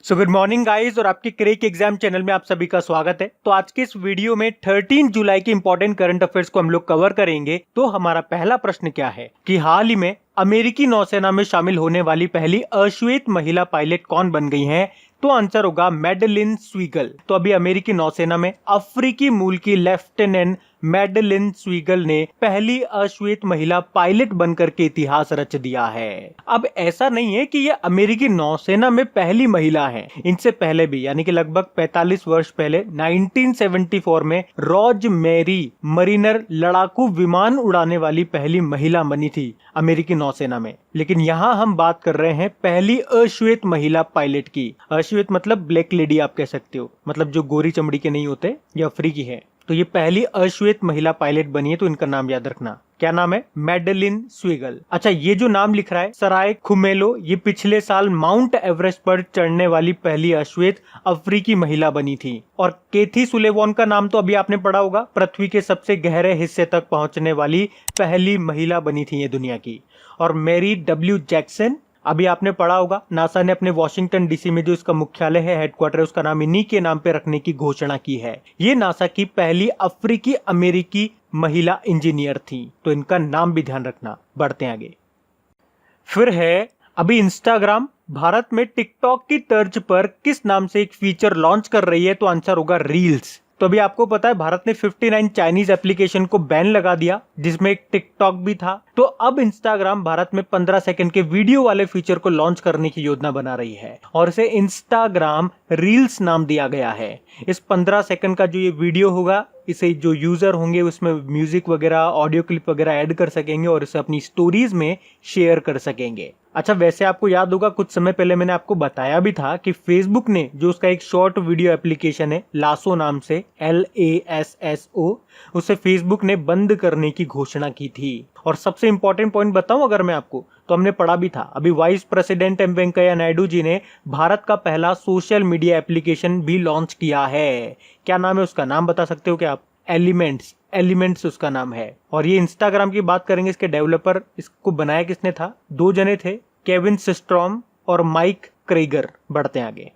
So good morning guys और आपके crack exam channel में आप सभी का स्वागत है। तो आज के इस वीडियो में 13 जुलाई के इंपॉर्टेंट करंट अफेयर्स को हम लोग कवर करेंगे। तो हमारा पहला प्रश्न क्या है कि हाल ही में अमेरिकी नौसेना में शामिल होने वाली पहली अश्वेत महिला पायलट कौन बन गई हैं? तो आंसर होगा मैडेलिन स्वीगल। तो अभी अमेरिकी नौसेना में अफ्रीकी मूल की लेफ्टिनेंट मैडेलिन स्वीगल ने पहली अश्वेत महिला पायलट बनकर के इतिहास रच दिया है। अब ऐसा नहीं है कि ये अमेरिकी नौसेना में पहली महिला है, इनसे पहले भी यानी कि लगभग 45 वर्ष पहले 1974 में रोज मेरी मरीनर लड़ाकू विमान उड़ाने वाली पहली महिला बनी थी अमेरिकी नौसेना में। लेकिन यहाँ हम बात कर रहे हैं पहली अश्वेत महिला पायलट की। अश्वेत मतलब ब्लैक लेडी आप कह सकते हो, मतलब जो गोरी चमड़ी के नहीं होते, ये अफ्रीकी है। तो ये पहली अश्वेत महिला पायलट बनी है, तो इनका नाम याद रखना। क्या नाम है? मैडेलिन स्वीगल। अच्छा, ये जो नाम लिख रहा है सराय खुमेलो, ये पिछले साल माउंट एवरेस्ट पर चढ़ने वाली पहली अश्वेत अफ्रीकी महिला बनी थी। और केथी सुलेवान का नाम तो अभी आपने पढ़ा होगा, पृथ्वी के सबसे गहरे हिस्से तक पहुंचने वाली पहली महिला बनी थी ये दुनिया की। और मैरी डब्ल्यू जैक्सन, अभी आपने पढ़ा होगा, नासा ने अपने वॉशिंगटन डीसी में जो इसका मुख्यालय है, हेडक्वार्टर है, उसका नाम इन्हीं के नाम पे रखने की घोषणा की है। ये नासा की पहली अफ्रीकी अमेरिकी महिला इंजीनियर थी, तो इनका नाम भी ध्यान रखना। बढ़ते हैं आगे। फिर है अभी इंस्टाग्राम भारत में टिकटॉक की तर्ज पर किस नाम से एक फीचर लॉन्च कर रही है? तो आंसर होगा रील्स। तो अभी आपको पता है भारत ने 59 चाइनीज एप्लीकेशन को बैन लगा दिया, जिसमें एक टिकटॉक भी था। तो अब इंस्टाग्राम भारत में 15 सेकंड के वीडियो वाले फीचर को लॉन्च करने की योजना बना रही है और इसे इंस्टाग्राम रील्स नाम दिया गया है। इस 15 सेकंड का जो ये वीडियो होगा, इसे जो यूजर होंगे उसमें म्यूजिक वगैरह, ऑडियो क्लिप वगैरह ऐड कर सकेंगे और इसे अपनी स्टोरीज में शेयर कर सकेंगे। अच्छा, वैसे आपको याद होगा कुछ समय पहले मैंने आपको बताया भी था कि फेसबुक ने जो उसका एक शॉर्ट वीडियो एप्लीकेशन है लासो नाम से, LASSO, उसे फेसबुक ने बंद करने की घोषणा की थी। और सबसे इंपॉर्टेंट पॉइंट बताऊं अगर मैं आपको, तो हमने पढ़ा भी था, अभी vice president M Venkaiah Naidu ji ने भारत का पहला सोशल मीडिया एप्लीकेशन भी लॉन्च किया है। क्या नाम है उसका? नाम बता सकते हो क्या आप? एलिमेंट्स उसका नाम है। और ये इंस्टाग्राम की बात करेंगे, इसके डेवलपर, इसको बनाया किसने था? दो जने थे, केविन सिस्ट्रॉम और माइक क्रेगर। बढ़ते हैं आगे।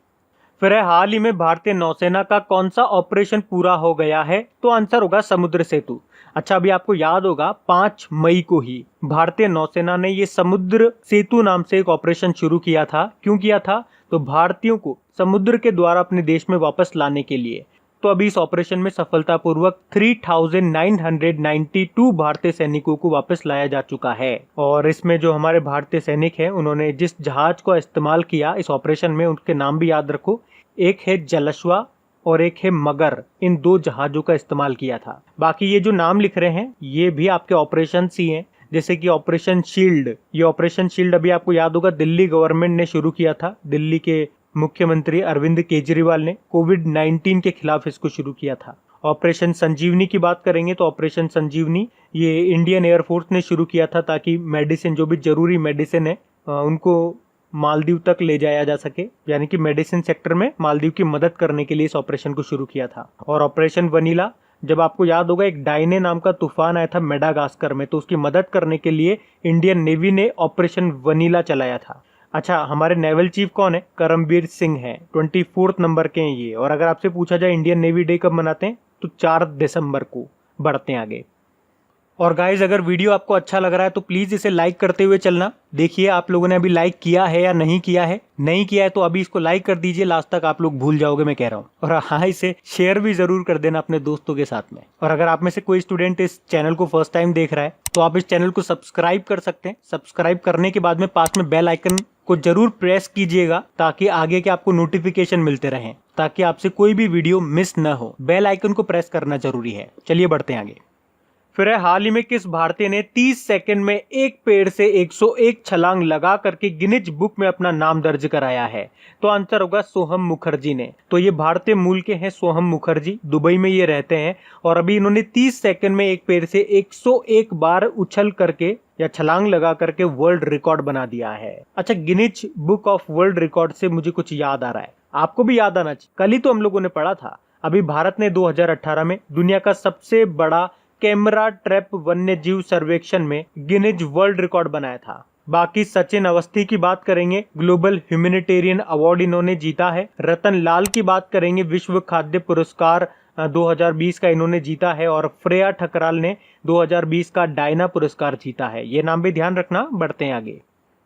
फिर है हाल ही में भारतीय नौसेना का कौन सा ऑपरेशन पूरा हो गया है? तो आंसर होगा समुद्र सेतु। अच्छा, अभी आपको याद होगा 5 मई को ही भारतीय नौसेना ने ये समुद्र सेतु नाम से एक ऑपरेशन शुरू किया था। क्यों किया था? तो भारतीयों को समुद्र के द्वारा अपने देश में वापस लाने के लिए। तो अभी इस ऑपरेशन में सफलतापूर्वक 3992 भारतीय सैनिकों को वापस लाया जा चुका है। और इसमें जो हमारे भारतीय सैनिक हैं, उन्होंने जिस जहाज को इस्तेमाल किया इस ऑपरेशन में, उनके नाम भी याद रखो। एक है जलश्वा और एक है मगर। इन दो जहाजों का इस्तेमाल किया था। बाकी ये जो नाम लिख रहे हैं ये भी आपके ऑपरेशन ही हैं, जैसे कि ऑपरेशन शील्ड। ये ऑपरेशन शील्ड अभी आपको याद होगा दिल्ली गवर्नमेंट ने शुरू किया था। दिल्ली के मुख्यमंत्री अरविंद केजरीवाल ने कोविड-19 के खिलाफ इसको शुरू किया था। ऑपरेशन संजीवनी की बात करेंगे तो ऑपरेशन संजीवनी ये इंडियन एयरफोर्स ने शुरू किया था, ताकि मेडिसिन, जो भी जरूरी मेडिसिन है, उनको मालदीव तक ले जाया जा सके। यानी कि मेडिसिन सेक्टर में मालदीव की मदद करने के लिए इस ऑपरेशन को शुरू किया था। और ऑपरेशन वनीला, जब आपको याद होगा एक डायने नाम का तूफान आया था मेडागास्कर में, तो उसकी मदद करने के लिए इंडियन नेवी ने ऑपरेशन वनीला चलाया था। अच्छा, हमारे नेवल चीफ कौन है? करमबीर सिंह है, 24 नंबर के हैं ये। और अगर आपसे पूछा जाए इंडियन नेवी डे कब मनाते हैं, तो 4 दिसंबर को। बढ़ते हैं आगे। और गाइज, अगर वीडियो आपको अच्छा लग रहा है तो प्लीज इसे लाइक करते हुए चलना। देखिए आप लोगों ने अभी लाइक किया है या नहीं किया है। नहीं किया है तो अभी इसको लाइक कर दीजिए, लास्ट तक आप लोग भूल जाओगे मैं कह रहा हूँ। और हाँ, इसे शेयर भी जरूर कर देना अपने दोस्तों के साथ में। और अगर आप में से कोई स्टूडेंट इस चैनल को फर्स्ट टाइम देख रहा है तो आप इस चैनल को सब्सक्राइब कर सकते हैं। सब्सक्राइब करने के बाद में पास में बेल आइकन को जरूर प्रेस कीजिएगा, ताकि आगे के आपको नोटिफिकेशन मिलते रहें, ताकि आपसे कोई भी वीडियो मिस न हो। बेल आइकन को प्रेस करना जरूरी है। चलिए बढ़ते हैं आगे। फिर है हाल ही में किस भारतीय ने 30 सेकंड में एक पेड़ से 101 छलांग लगा करके गिनीज बुक में अपना नाम दर्ज कराया है? तो आंसर होगा सोहम मुखर्जी ने। तो ये भारतीय मूल के हैं सोहम मुखर्जी, दुबई में ये रहते हैं। और अभी इन्होंने 30 सेकंड में एक पेड़ से 101 बार उछल करके या छलांग लगा करके वर्ल्ड रिकॉर्ड बना दिया है। अच्छा, Guinness book of world record से मुझे कुछ याद आ रहा है, आपको भी याद आना चाहिए। कल ही तो हम लोगों ने पढ़ा था, अभी भारत ने 2018 में दुनिया का सबसे बड़ा कैमरा ट्रैप वन्य जीव सर्वेक्षण में गिनीज वर्ल्ड रिकॉर्ड बनाया था। बाकी सचिन अवस्थी की बात करेंगे, ग्लोबल ह्यूमैनिटेरियन अवार्ड इन्होंने जीता है। रतन लाल की बात करेंगे, विश्व खाद्य पुरस्कार 2020 का इन्होंने जीता है। और फ्रेया ठकराल ने 2020 का डायना पुरस्कार जीता है। ये नाम भी ध्यान रखना। बढ़ते हैं आगे।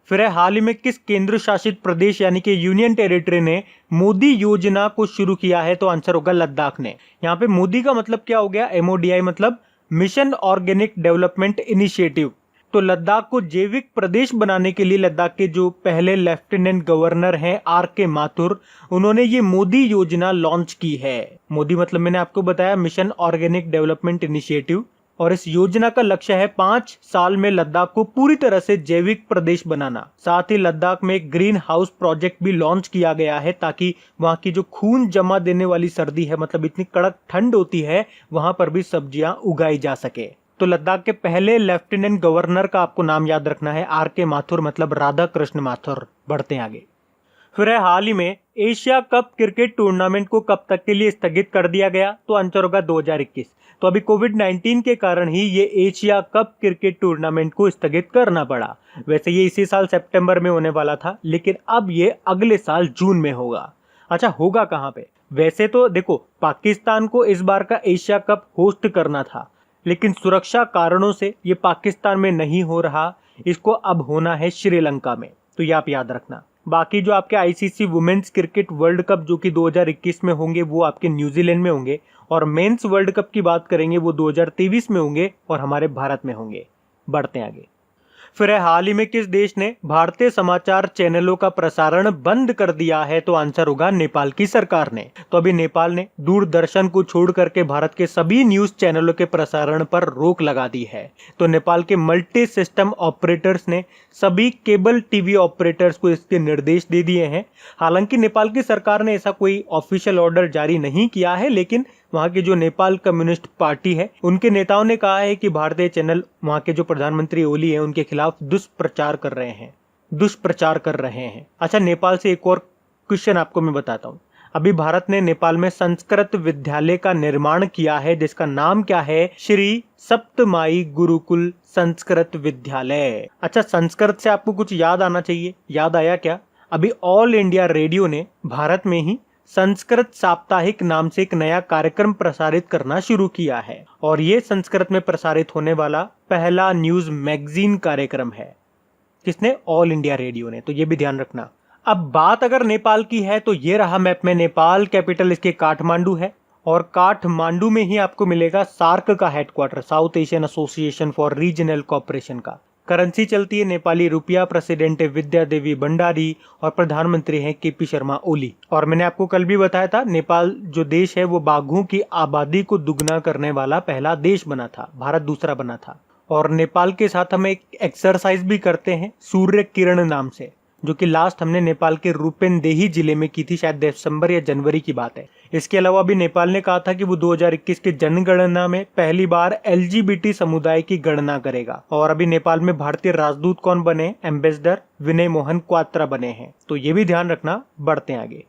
फिर हाल ही में किस केंद्र शासित प्रदेश यानी कि यूनियन टेरिटरी ने मोदी योजना को शुरू किया है? तो आंसर होगा लद्दाख ने। यहाँ पे मोदी का मतलब क्या हो गया? MODI मतलब मिशन ऑर्गेनिक डेवलपमेंट इनिशिएटिव। तो लद्दाख को जैविक प्रदेश बनाने के लिए लद्दाख के जो पहले लेफ्टिनेंट गवर्नर हैं RK माथुर, उन्होंने ये मोदी योजना लॉन्च की है। मोदी मतलब मैंने आपको बताया मिशन ऑर्गेनिक डेवलपमेंट इनिशिएटिव। और इस योजना का लक्ष्य है 5 साल में लद्दाख को पूरी तरह से जैविक प्रदेश बनाना। साथ ही लद्दाख में एक ग्रीन हाउस प्रोजेक्ट भी लॉन्च किया गया है ताकि वहां की जो खून जमा देने वाली सर्दी है, मतलब इतनी कड़क ठंड होती है, वहां पर भी सब्जियां उगाई जा सके। तो लद्दाख के पहले लेफ्टिनेंट गवर्नर का आपको नाम याद रखना है, RK माथुर मतलब राधा कृष्ण माथुर। बढ़ते हैं आगे। फिर हाल ही में एशिया कप क्रिकेट टूर्नामेंट को कब तक के लिए स्थगित कर दिया गया? तो आंसर होगा 2021। तो अभी कोविड-19 के कारण ही ये एशिया कप क्रिकेट टूर्नामेंट को स्थगित करना पड़ा। वैसे ये इसी साल सितंबर में होने वाला था, लेकिन अब ये अगले साल जून में होगा। अच्छा, होगा कहाँ पे? वैसे तो देखो, पाकिस्तान को इस बार का एशिया कप होस्ट करना था, लेकिन सुरक्षा कारणों से ये पाकिस्तान में नहीं हो रहा। इसको अब होना है श्रीलंका में, तो ये आप याद रखना। बाकी जो आपके ICC women's cricket world cup जो कि 2021 में होंगे, वो आपके न्यूजीलैंड में होंगे। और मेंस वर्ल्ड कप की बात करेंगे, वो 2023 में होंगे और हमारे भारत में होंगे। बढ़ते हैं आगे। फिर हाल ही में किस देश ने भारतीय समाचार चैनलों का प्रसारण बंद कर दिया है? तो आंसर होगा नेपाल की सरकार ने। तो अभी नेपाल ने दूरदर्शन को छोड़ करके भारत के सभी न्यूज चैनलों के प्रसारण पर रोक लगा दी है। तो नेपाल के मल्टी सिस्टम ऑपरेटर्स ने सभी केबल टीवी ऑपरेटर्स को इसके निर्देश दे दिए हैं। हालांकि नेपाल की सरकार ने ऐसा कोई ऑफिशियल ऑर्डर जारी नहीं किया है, लेकिन वहां की जो नेपाल कम्युनिस्ट पार्टी है, उनके नेताओं ने कहा है कि भारतीय चैनल वहां के जो प्रधानमंत्री ओली हैं, उनके खिलाफ दुष्प्रचार कर रहे हैं। अच्छा, नेपाल से एक और क्वेश्चन आपको मैं बताता हूँ। अभी भारत ने नेपाल में संस्कृत विद्यालय का निर्माण किया है, जिसका नाम क्या है? श्री सप्तमाई गुरुकुल संस्कृत विद्यालय। अच्छा, संस्कृत से आपको कुछ याद आना चाहिए। याद आया क्या? अभी ऑल इंडिया रेडियो ने भारत में ही संस्कृत साप्ताहिक नाम से एक नया कार्यक्रम प्रसारित करना शुरू किया है। और ये संस्कृत में प्रसारित होने वाला पहला न्यूज मैगजीन कार्यक्रम है। किसने? ऑल इंडिया रेडियो ने। तो ये भी ध्यान रखना। अब बात अगर नेपाल की है, तो ये रहा मैप में नेपाल। कैपिटल इसके काठमांडू है, और काठमांडू में ही आपको मिलेगा सार्क का headquarter, south Asian association for regional cooperation का। करेंसी चलती है नेपाली रुपया। प्रेसिडेंट है विद्या देवी भंडारी और प्रधानमंत्री हैं KP शर्मा ओली। और मैंने आपको कल भी बताया था, नेपाल जो देश है वो बाघों की आबादी को दुगना करने वाला पहला देश बना था, भारत दूसरा बना था। और नेपाल के साथ हम एक एक्सरसाइज भी करते हैं सूर्य किरण नाम से, जो कि लास्ट हमने नेपाल के रूपेनदेही जिले में की थी, शायद दिसंबर या जनवरी की बात है। इसके अलावा भी नेपाल ने कहा था कि वो 2021 के जनगणना में पहली बार LGBT समुदाय की गणना करेगा। और अभी नेपाल में भारतीय राजदूत कौन बने? एम्बेसडर विनय मोहन क्वात्रा बने हैं। तो ये भी ध्यान रखना। बढ़ते हैं आगे।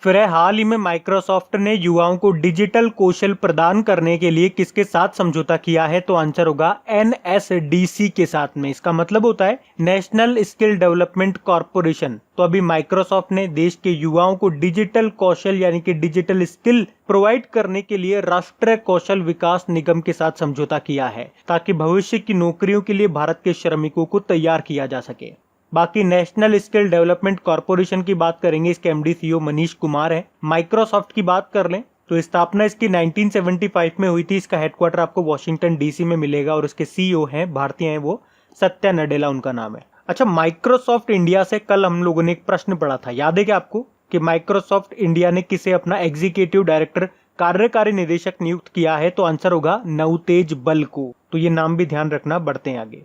फिर हाल ही में माइक्रोसॉफ्ट ने युवाओं को डिजिटल कौशल प्रदान करने के लिए किसके साथ समझौता किया है? तो आंसर होगा NSDC के साथ में। इसका मतलब होता है नेशनल स्किल डेवलपमेंट कॉर्पोरेशन। तो अभी माइक्रोसॉफ्ट ने देश के युवाओं को डिजिटल कौशल यानी कि डिजिटल स्किल प्रोवाइड करने के लिए राष्ट्रीय कौशल विकास निगम के साथ समझौता किया है, ताकि भविष्य की नौकरियों के लिए भारत के श्रमिकों को तैयार किया जा सके। बाकी नेशनल स्किल डेवलपमेंट कॉर्पोरेशन की बात करेंगे, इसके MD CEO मनीष कुमार है। माइक्रोसॉफ्ट की बात कर लें तो स्थापना इसकी 1975 में हुई थी। इसका हेडक्वार्टर आपको वॉशिंगटन DC में मिलेगा और इसके CEO हैं, भारतीय हैं वो, सत्या नडेला उनका नाम है। अच्छा, माइक्रोसॉफ्ट इंडिया से कल हम लोगों ने एक प्रश्न पढ़ा था, याद है क्या आपको, कि माइक्रोसॉफ्ट इंडिया ने किसे अपना एग्जीक्यूटिव डायरेक्टर, कार्यकारी निदेशक नियुक्त किया है? तो आंसर होगा नवतेज बल को। तो ये नाम भी ध्यान रखना। बढ़ते हैं आगे।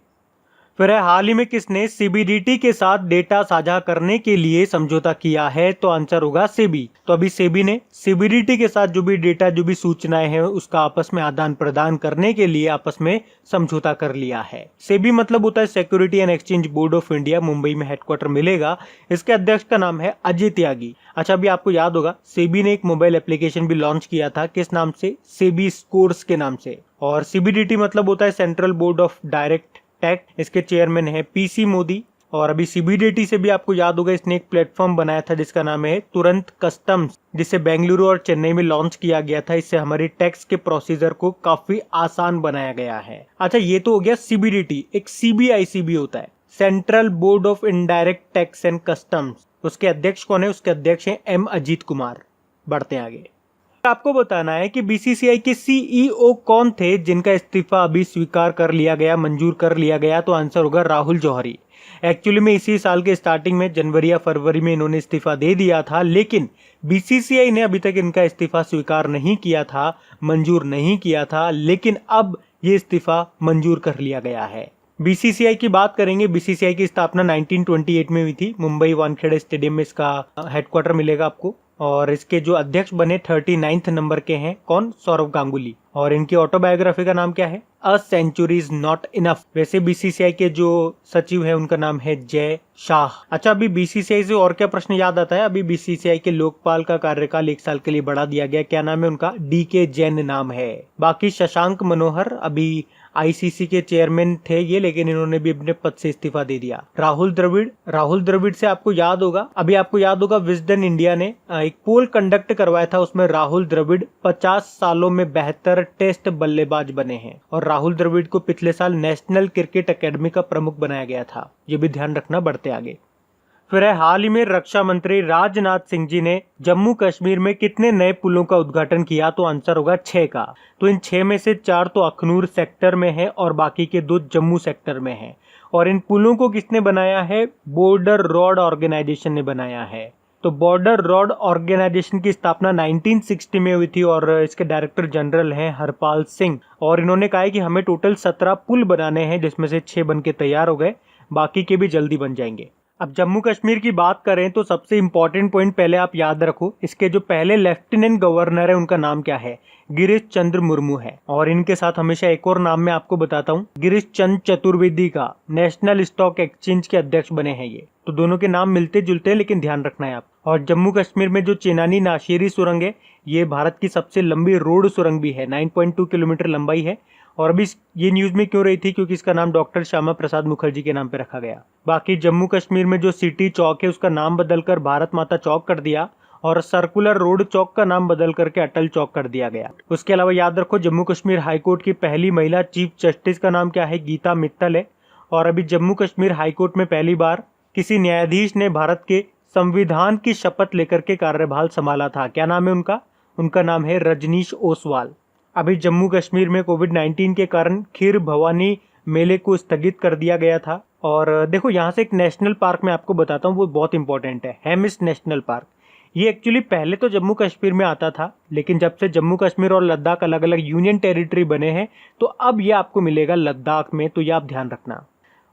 फिर हाल ही में किसने CBDT के साथ डेटा साझा करने के लिए समझौता किया है? तो आंसर होगा सेबी। तो अभी सेबी ने CBDT के साथ जो भी डेटा, जो भी सूचनाएं हैं, उसका आपस में आदान प्रदान करने के लिए आपस में समझौता कर लिया है। सेबी मतलब होता है security and exchange board of India, Mumbai में हेडक्वार्टर मिलेगा। इसके अध्यक्ष का नाम है अजय त्यागी। अच्छा, अभी आपको याद होगा सेबी ने एक मोबाइल एप्लीकेशन भी लॉन्च किया था, किस नाम से? सेबी स्कोर्स के नाम से। और CBDT मतलब होता है central board of direct tax, इसके चेयरमैन है पीसी मोदी। और अभी सीबीडीटी से भी आपको याद होगा इसने एक प्लेटफॉर्म बनाया था जिसका नाम है तुरंत कस्टम्स, जिसे बेंगलुरु और चेन्नई में लॉन्च किया गया था। इससे हमारी टैक्स के प्रोसीजर को काफी आसान बनाया गया है। अच्छा, ये तो हो गया सीबीडीटी। एक सीबीआईसी भी होता है, central board of indirect tax and customs. उसके अध्यक्ष कौन है? उसके अध्यक्ष हैं एम अजीत कुमार। बढ़ते हैं आगे। आपको बताना है कि बीसीसीआई के सीईओ कौन थे जिनका इस्तीफा अभी स्वीकार कर लिया गया, मंजूर कर लिया गया। तो आंसर होगा राहुल जौहरी। एक्चुअली में इसी साल के स्टार्टिंग में जनवरी या फरवरी में इन्होंने इस्तीफा दे दिया था, लेकिन बीसीसीआई ने अभी तक इनका इस्तीफा स्वीकार नहीं किया था, मंजूर नहीं किया था, लेकिन अब ये इस्तीफा मंजूर कर लिया गया है। बीसीसीआई की बात करेंगे। बीसीसीआई की स्थापना 1928 में हुई थी। मुंबई वानखेड़े स्टेडियम में इसका हेडक्वार्टर मिलेगा आपको। और इसके जो अध्यक्ष बने 39th नंबर के हैं, कौन? सौरव गांगुली। और इनकी ऑटोबायोग्राफी का नाम क्या है? A century is not enough. वैसे बीसीसीआई के जो सचिव है उनका नाम है जय शाह। अच्छा, अभी बीसीसीआई से और क्या प्रश्न याद आता है? अभी बीसीसीआई के लोकपाल का कार्यकाल 1 साल के लिए बढ़ा दिया गया। क्या नाम है उनका? डीके जैन नाम है। बाकी शशांक मनोहर अभी आईसीसी के चेयरमैन थे ये, लेकिन इन्होंने भी अपने पद से इस्तीफा दे दिया। राहुल द्रविड़ से आपको याद होगा, अभी आपको याद होगा विजडन इंडिया ने एक पोल कंडक्ट करवाया था, उसमें राहुल द्रविड़ 50 सालों में बेहतर टेस्ट बल्लेबाज बने हैं। और राहुल द्रविड़ को पिछले साल नेशनल क्रिकेट अकेडमी का प्रमुख बनाया गया था, ये भी ध्यान रखना। बढ़ते आगे। फिर है, हाल ही में रक्षा मंत्री राजनाथ सिंह जी ने जम्मू कश्मीर में कितने नए पुलों का उद्घाटन किया? तो आंसर होगा 6 का। तो इन 6 में से 4 तो अखनूर सेक्टर में है और बाकी के 2 जम्मू सेक्टर में है। और इन पुलों को किसने बनाया है? बॉर्डर रोड ऑर्गेनाइजेशन ने बनाया है। तो बॉर्डर रोड ऑर्गेनाइजेशन की स्थापना 1960 में हुई थी और इसके डायरेक्टर जनरल हैं हरपाल सिंह। और इन्होंने कहा है कि हमें टोटल 17 पुल बनाने हैं, जिसमें से 6 बन के तैयार हो गए, बाकी के भी जल्दी बन जाएंगे। अब जम्मू कश्मीर की बात करें तो सबसे इंपॉर्टेंट पॉइंट पहले आप याद रखो, इसके जो पहले लेफ्टिनेंट गवर्नर है उनका नाम क्या है? गिरीश चंद्र मुर्मू है। और इनके साथ हमेशा एक और नाम मैं आपको बताता हूँ, गिरीश चंद्र चतुर्वेदी का नेशनल स्टॉक एक्सचेंज के अध्यक्ष बने हैं ये। तो दोनों के नाम मिलते जुलते हैं, लेकिन ध्यान रखना है आप। और जम्मू कश्मीर में जो चेनानी नाशेरी सुरंग है, ये भारत की सबसे लंबी रोड सुरंग भी है, 9.2 किलोमीटर लंबाई है। और अभी ये न्यूज में क्यों रही थी? क्योंकि इसका नाम डॉक्टर श्यामा प्रसाद मुखर्जी के नाम पे रखा गया। बाकी जम्मू कश्मीर में जो सिटी चौक है उसका नाम बदलकर भारत माता चौक कर दिया और सर्कुलर रोड चौक का नाम बदल करके अटल चौक कर दिया गया। उसके अलावा याद रखो, जम्मू कश्मीर हाईकोर्ट की पहली महिला चीफ जस्टिस का नाम क्या है? गीता मित्तल है। और अभी जम्मू कश्मीर हाईकोर्ट में पहली बार किसी न्यायाधीश ने भारत के संविधान की शपथ लेकर के कार्यभार संभाला था। क्या नाम है उनका? उनका नाम है रजनीश ओसवाल। अभी जम्मू कश्मीर में कोविड-19 के कारण खीर भवानी मेले को स्थगित कर दिया गया था। और देखो, यहाँ से एक नेशनल पार्क मैं आपको बताता हूँ, वो बहुत इंपॉर्टेंट है, हेमिस नेशनल पार्क। ये एक्चुअली पहले तो जम्मू कश्मीर में आता था, लेकिन जब से जम्मू कश्मीर और लद्दाख अलग अलग यूनियन टेरिटरी बने हैं तो अब ये आपको मिलेगा लद्दाख में, तो ये आप ध्यान रखना।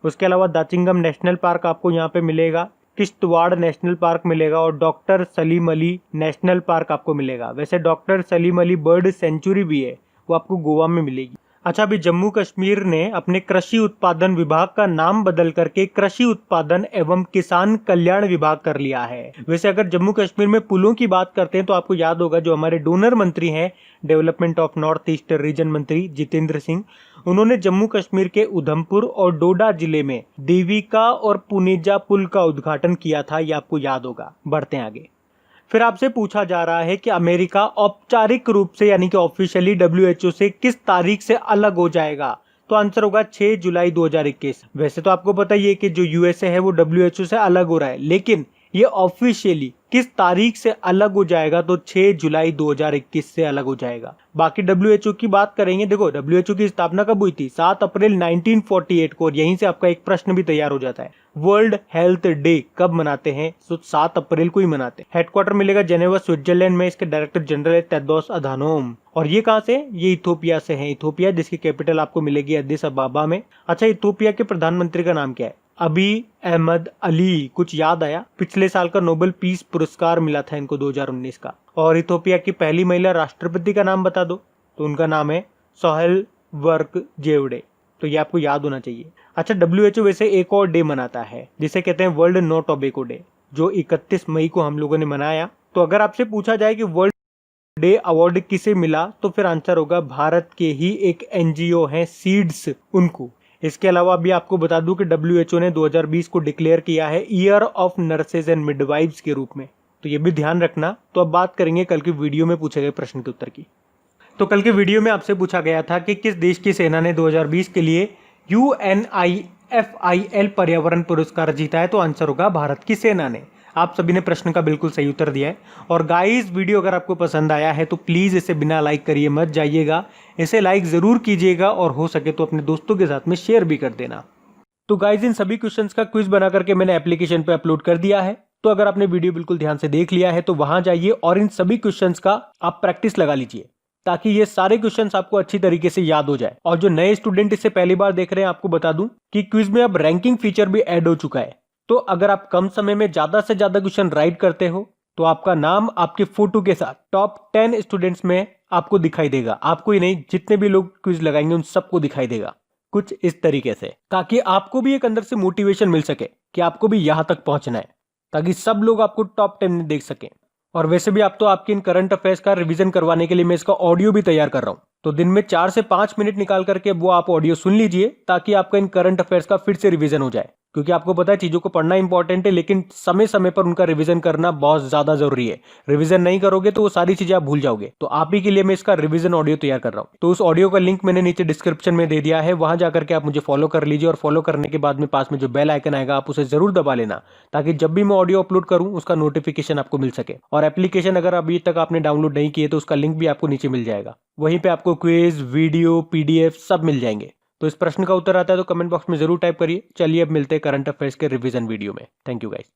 उसके अलावा दाचिंगम नेशनल पार्क आपको यहाँ पे मिलेगा, किश्तवाड़ नेशनल पार्क मिलेगा और doctor Salim Ali national park आपको मिलेगा। वैसे doctor Salim Ali bird sanctuary भी है, वो आपको गोवा में मिलेगी। अच्छा, अभी जम्मू कश्मीर ने अपने कृषि उत्पादन विभाग का नाम बदल करके कृषि उत्पादन एवं किसान कल्याण विभाग कर लिया है। वैसे अगर जम्मू कश्मीर में पुलों की बात करते हैं तो आपको याद होगा, जो हमारे डोनर मंत्री हैं, development of north east region मंत्री जितेंद्र सिंह, उन्होंने जम्मू कश्मीर के उधमपुर और डोडा जिले में देविका और पुनेजा पुल का उद्घाटन किया था, ये आपको याद होगा। बढ़ते हैं आगे। फिर आपसे पूछा जा रहा है कि अमेरिका औपचारिक रूप से यानी कि ऑफिशियली डब्ल्यूएचओ से किस तारीख से अलग हो जाएगा? तो आंसर होगा 6 जुलाई 2021। वैसे तो आपको पता ही है कि जो यूएसए है वो डब्ल्यूएचओ से अलग हो रहा है, लेकिन ये ऑफिशियली किस तारीख से अलग हो जाएगा? तो 6 जुलाई 2021 से अलग हो जाएगा। बाकी डब्ल्यूएचओ की बात करेंगे। देखो, डब्ल्यूएचओ की स्थापना कब हुई थी? 7 अप्रैल 1948 को। और यहीं से आपका एक प्रश्न भी तैयार हो जाता है, वर्ल्ड हेल्थ डे कब मनाते हैं? तो 7 अप्रैल को ही मनाते हैं। हेडक्वार्टर मिलेगा जेनेवा स्विट्जरलैंड में। इसके डायरेक्टर जनरल है टेड्रोस अधानोम। और ये कहां से? ये इथोपिया से है। इथोपिया, जिसकी कैपिटल आपको मिलेगी अदिस अबाबा में। अच्छा, इथोपिया के प्रधानमंत्री का नाम क्या है? अबी अहमद अली। कुछ याद आया? पिछले साल का नोबेल पीस पुरस्कार मिला था इनको 2019 का। और इथोपिया की पहली महिला राष्ट्रपति का नाम बता दो, तो उनका नाम है सोहेल वर्क जेवड़े। तो ये आपको याद होना चाहिए। अच्छा, डब्ल्यूएचओ वैसे एक और डे मनाता है जिसे कहते हैं वर्ल्ड नो टोबैको डे, जो 31 मई को हम लोगों ने मनाया। तो अगर आपसे पूछा जाए कि वर्ल्ड डे अवार्ड किसे मिला, तो फिर आंसर होगा भारत के ही एक एनजीओ है सीड्स, उनको। इसके अलावा भी आपको बता दूं कि WHO ने 2020 को डिक्लेयर किया है year of nurses and midwives के रूप में, तो ये भी ध्यान रखना। तो अब बात करेंगे कल की वीडियो में पूछे गए प्रश्न के उत्तर की। तो कल के वीडियो में आपसे पूछा गया था कि किस देश की सेना ने 2020 के लिए UNIFIL पर्यावरण पुरस्कार जीता है, तो आंसर होगा भारत की सेना ने। आप सभी ने प्रश्न का बिल्कुल सही उत्तर दिया है। और गाइस, वीडियो अगर आपको पसंद आया है तो प्लीज़ इसे बिना लाइक करिए मत जाइएगा, इसे लाइक ज़रूर कीजिएगा और हो सके तो अपने दोस्तों के साथ में शेयर भी कर देना। तो गाइस, इन सभी क्वेश्चंस का क्विज बना करके मैंने एप्लीकेशन पे अपलोड कर दिया है, तो अगर आपने वीडियो बिल्कुल ध्यान से देख लिया है तो वहां जाइए और इन सभी क्वेश्चंस का आप प्रैक्टिस लगा लीजिए, ताकि ये सारे क्वेश्चंस आपको अच्छी तरीके से याद हो जाए। और जो नए स्टूडेंट इसे पहली बार देख रहे हैं, आपको बता दूं कि क्विज में अब रैंकिंग फीचर भी ऐड हो चुका है। तो अगर आप कम समय में ज्यादा से ज्यादा क्वेश्चन राइट करते हो तो आपका नाम आपके फोटो के साथ टॉप 10 स्टूडेंट्स में आपको दिखाई देगा। आपको ही नहीं, जितने भी लोग क्विज लगाएंगे उन सबको दिखाई देगा कुछ इस तरीके से, ताकि आपको भी एक अंदर से मोटिवेशन मिल सके कि आपको भी यहां तक पहुंचना है, ताकि सब लोग आपको टॉप 10 में देख सकें। और वैसे भी आप तो आपके इन करंट अफेयर्स का रिवीजन करवाने के लिए मैं इसका ऑडियो भी तैयार कर रहा हूं, तो दिन में 4 से 5 मिनट निकाल करके वो आप ऑडियो सुन लीजिए, ताकि आपका इन करंट अफेयर्स का फिर से रिवीजन हो जाए। क्योंकि आपको पता है चीजों को पढ़ना इंपॉर्टेंट है, लेकिन समय समय पर उनका रिवीजन करना बहुत ज्यादा जरूरी है। रिवीजन नहीं करोगे तो वो सारी चीजें आप भूल जाओगे। तो आप ही के लिए मैं इसका रिवीजन ऑडियो तैयार कर रहा हूँ। तो उस ऑडियो का लिंक मैंने नीचे डिस्क्रिप्शन में दे दिया है, वहां जाकर के आप मुझे फॉलो कर लीजिए। और फॉलो करने के बाद में पास में जो बेल आइकन आएगा आप उसे जरूर दबा लेना, ताकि जब भी मैं ऑडियो अपलोड करूं उसका नोटिफिकेशन आपको मिल सके। और एप्लीकेशन अगर अभी तक आपने डाउनलोड नहीं किए तो उसका लिंक भी आपको नीचे मिल जाएगा। वहीं पे आपको क्विज, वीडियो, PDF सब मिल जाएंगे। तो इस प्रश्न का उत्तर आता है तो कमेंट बॉक्स में जरूर टाइप करिए। चलिए अब मिलते हैं करंट अफेयर्स के रिवीजन वीडियो में। Thank you guys.